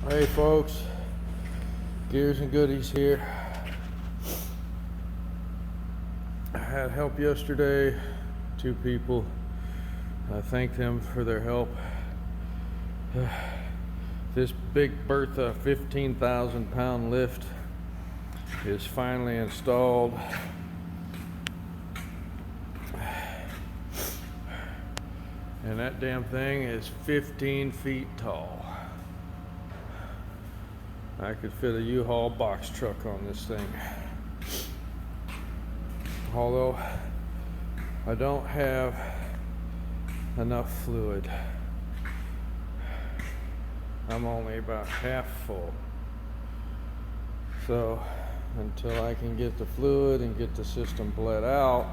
Hey folks, Gears and Goodies here. I had help yesterday, 2 people. I thank them for their help. This big Bertha 15,000 pound lift is finally installed. And that damn thing is 15 feet tall. I could fit a U-Haul box truck on this thing. Although I don't have enough fluid. I'm only about half full. So until I can get the fluid and get the system bled out,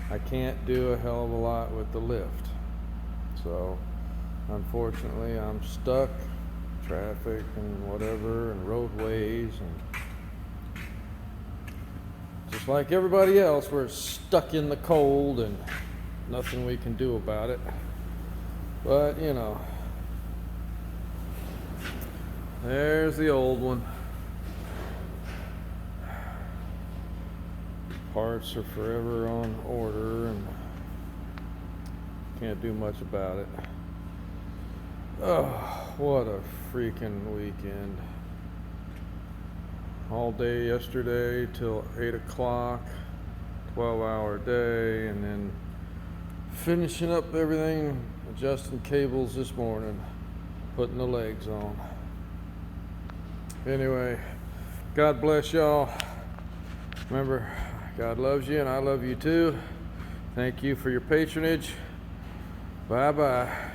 I can't do a hell of a lot with the lift. So unfortunately I'm stuck. Traffic and whatever and roadways, and just like everybody else, we're stuck in the cold and nothing we can do about it. But you know, there's the old one. Parts are forever on order and can't do much about it. Oh, what a freaking weekend. All day yesterday till 8 o'clock, 12-hour day, and then finishing up everything, adjusting cables this morning, putting the legs on. Anyway, God bless y'all. Remember, God loves you and I love you too. Thank you for your patronage. Bye-bye.